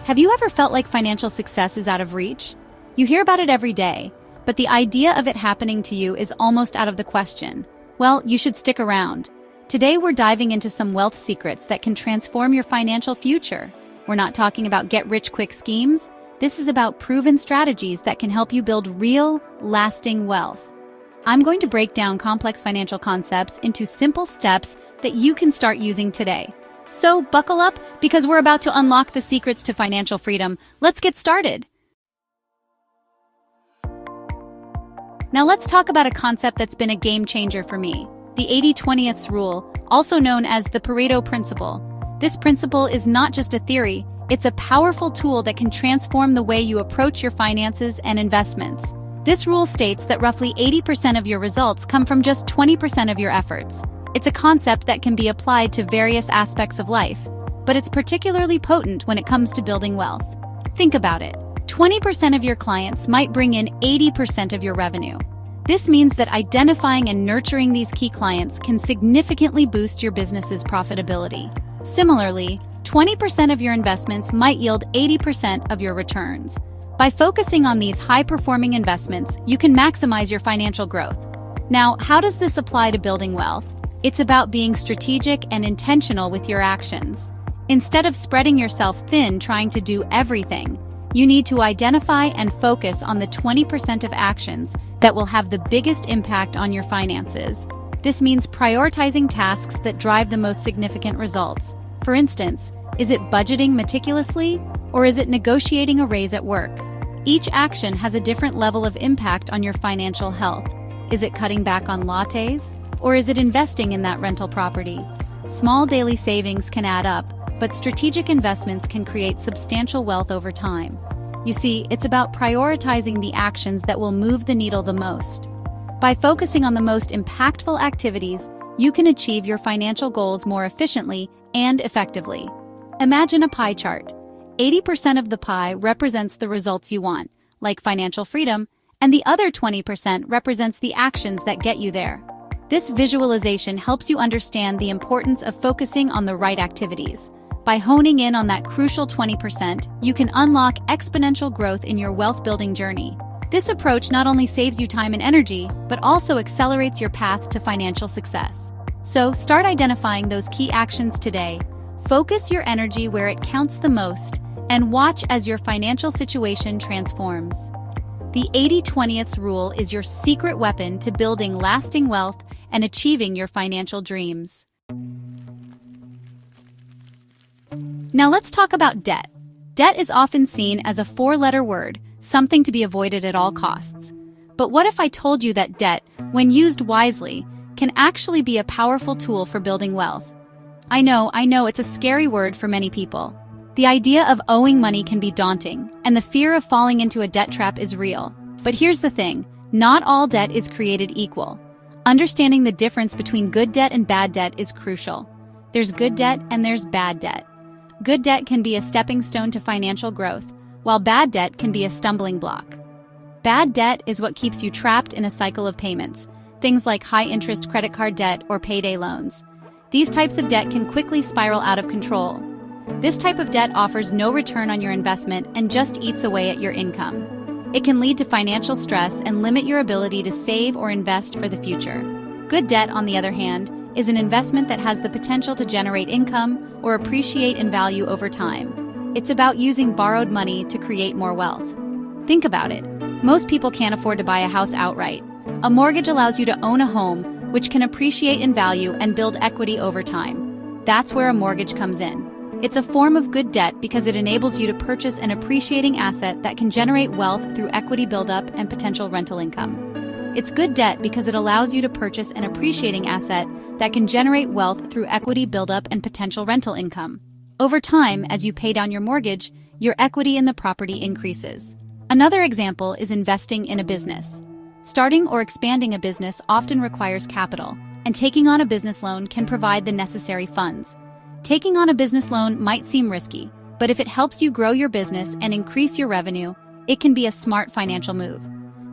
Have you ever felt like financial success is out of reach? You hear about it every day, but the idea of it happening to you is almost out of the question. Well, you should stick around. Today we're diving into some wealth secrets that can transform your financial future. We're not talking about get-rich-quick schemes. This is about proven strategies that can help you build real, lasting wealth. I'm going to break down complex financial concepts into simple steps that you can start using today. So buckle up, because we're about to unlock the secrets to financial freedom. Let's get started. Now let's talk about a concept that's been a game changer for me, the 80-20th rule, also known as the Pareto principle. This principle is not just a theory, it's a powerful tool that can transform the way you approach your finances and investments. This rule states that roughly 80% of your results come from just 20% of your efforts. It's a concept that can be applied to various aspects of life, but it's particularly potent when it comes to building wealth. Think about it. 20% of your clients might bring in 80% of your revenue. This means that identifying and nurturing these key clients can significantly boost your business's profitability. Similarly, 20% of your investments might yield 80% of your returns. By focusing on these high-performing investments, you can maximize your financial growth. Now, how does this apply to building wealth? It's about being strategic and intentional with your actions. Instead of spreading yourself thin trying to do everything, you need to identify and focus on the 20% of actions that will have the biggest impact on your finances. This means prioritizing tasks that drive the most significant results. For instance, is it budgeting meticulously, or is it negotiating a raise at work? Each action has a different level of impact on your financial health. Is it cutting back on lattes, or is it investing in that rental property? Small daily savings can add up, but strategic investments can create substantial wealth over time. You see, it's about prioritizing the actions that will move the needle the most. By focusing on the most impactful activities, you can achieve your financial goals more efficiently and effectively. Imagine a pie chart. 80% of the pie represents the results you want, like financial freedom, and the other 20% represents the actions that get you there. This visualization helps you understand the importance of focusing on the right activities. By honing in on that crucial 20%, you can unlock exponential growth in your wealth-building journey. This approach not only saves you time and energy, but also accelerates your path to financial success. So start identifying those key actions today. Focus your energy where it counts the most, and watch as your financial situation transforms. The 80-20th rule is your secret weapon to building lasting wealth and achieving your financial dreams. Now let's talk about debt. Debt is often seen as a four-letter word, something to be avoided at all costs. But what if I told you that debt, when used wisely, can actually be a powerful tool for building wealth? I know, it's a scary word for many people. The idea of owing money can be daunting, and the fear of falling into a debt trap is real. But here's the thing, not all debt is created equal. Understanding the difference between good debt and bad debt is crucial. There's good debt and there's bad debt. Good debt can be a stepping stone to financial growth, while bad debt can be a stumbling block. Bad debt is what keeps you trapped in a cycle of payments, things like high-interest credit card debt or payday loans. These types of debt can quickly spiral out of control. This type of debt offers no return on your investment and just eats away at your income. It can lead to financial stress and limit your ability to save or invest for the future. Good debt, on the other hand, is an investment that has the potential to generate income or appreciate in value over time. It's about using borrowed money to create more wealth. Think about it. Most people can't afford to buy a house outright. A mortgage allows you to own a home, which can appreciate in value and build equity over time. That's where a mortgage comes in. It's a form of good debt because it enables you to purchase an appreciating asset that can generate wealth through equity buildup and potential rental income. It's good debt because it allows you to purchase an appreciating asset that can generate wealth through equity buildup and potential rental income. Over time, as you pay down your mortgage, your equity in the property increases. Another example is investing in a business. Starting or expanding a business often requires capital, and taking on a business loan can provide the necessary funds. Taking on a business loan might seem risky, but if it helps you grow your business and increase your revenue, it can be a smart financial move.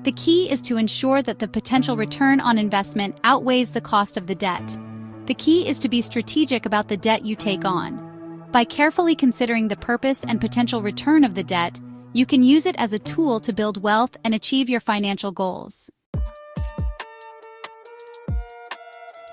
The key is to ensure that the potential return on investment outweighs the cost of the debt. The key is to be strategic about the debt you take on. By carefully considering the purpose and potential return of the debt, you can use it as a tool to build wealth and achieve your financial goals.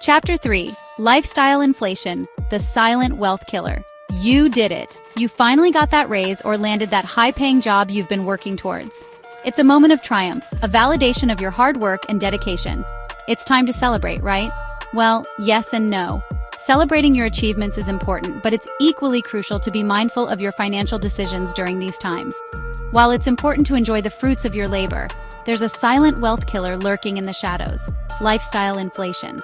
Chapter 3. Lifestyle Inflation, the Silent Wealth Killer. You did it. You finally got that raise or landed that high-paying job you've been working towards. It's a moment of triumph, a validation of your hard work and dedication. It's time to celebrate, right? Well, yes and no. Celebrating your achievements is important, but it's equally crucial to be mindful of your financial decisions during these times. While it's important to enjoy the fruits of your labor, there's a silent wealth killer lurking in the shadows: lifestyle inflation.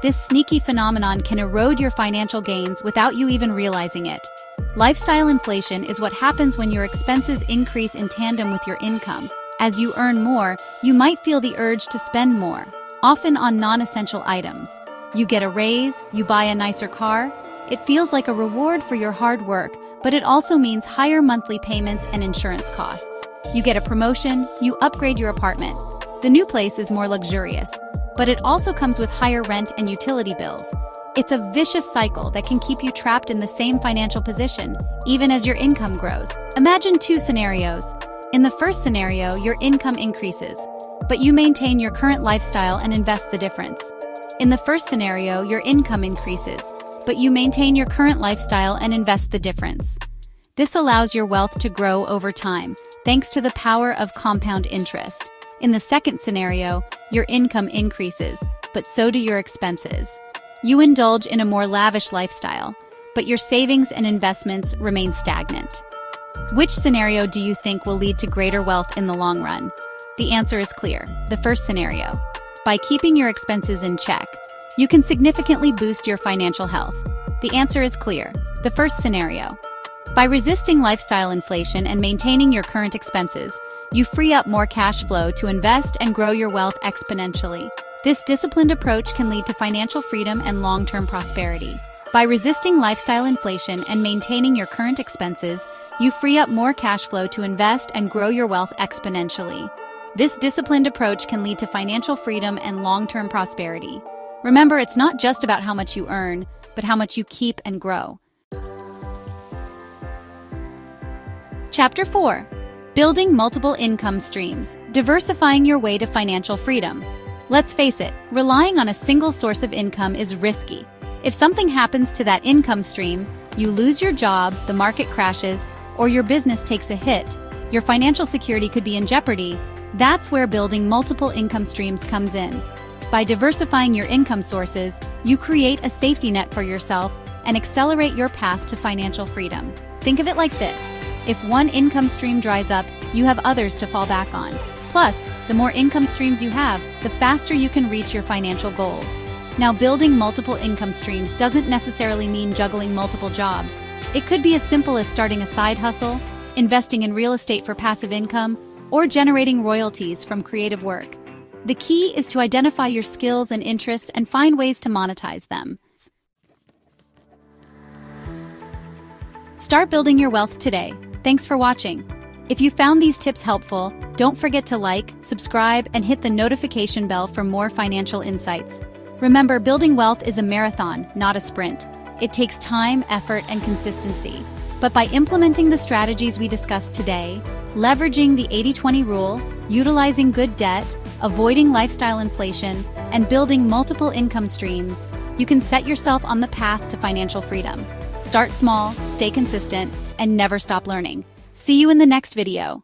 This sneaky phenomenon can erode your financial gains without you even realizing it. Lifestyle inflation is what happens when your expenses increase in tandem with your income. As you earn more, you might feel the urge to spend more, often on non-essential items. You get a raise, you buy a nicer car. It feels like a reward for your hard work, but it also means higher monthly payments and insurance costs. You get a promotion, you upgrade your apartment. The new place is more luxurious, but it also comes with higher rent and utility bills. It's a vicious cycle that can keep you trapped in the same financial position, even as your income grows. Imagine two scenarios. In the first scenario, your income increases, but you maintain your current lifestyle and invest the difference. In the first scenario, your income increases, but you maintain your current lifestyle and invest the difference. This allows your wealth to grow over time, thanks to the power of compound interest. In the second scenario, your income increases, but so do your expenses. You indulge in a more lavish lifestyle, but your savings and investments remain stagnant. Which scenario do you think will lead to greater wealth in the long run? The answer is clear: the first scenario. By keeping your expenses in check, you can significantly boost your financial health. The answer is clear: the first scenario. By resisting lifestyle inflation and maintaining your current expenses, you free up more cash flow to invest and grow your wealth exponentially. This disciplined approach can lead to financial freedom and long-term prosperity. By resisting lifestyle inflation and maintaining your current expenses, you free up more cash flow to invest and grow your wealth exponentially. This disciplined approach can lead to financial freedom and long-term prosperity. Remember, it's not just about how much you earn, but how much you keep and grow. Chapter 4. Building multiple income streams, diversifying your way to financial freedom. Let's face it, relying on a single source of income is risky. If something happens to that income stream, you lose your job, the market crashes, or your business takes a hit, your financial security could be in jeopardy. That's where building multiple income streams comes in. By diversifying your income sources, you create a safety net for yourself and accelerate your path to financial freedom. Think of it like this: if one income stream dries up, you have others to fall back on. Plus, the more income streams you have, the faster you can reach your financial goals. Now, building multiple income streams doesn't necessarily mean juggling multiple jobs. It could be as simple as starting a side hustle, investing in real estate for passive income, or generating royalties from creative work. The key is to identify your skills and interests and find ways to monetize them. Start building your wealth today. Thanks for watching. If you found these tips helpful, don't forget to like, subscribe, and hit the notification bell for more financial insights. Remember, building wealth is a marathon, not a sprint. It takes time, effort, and consistency. But by implementing the strategies we discussed today, leveraging the 80-20 rule, utilizing good debt, avoiding lifestyle inflation, and building multiple income streams, you can set yourself on the path to financial freedom. Start small, stay consistent, and never stop learning. See you in the next video.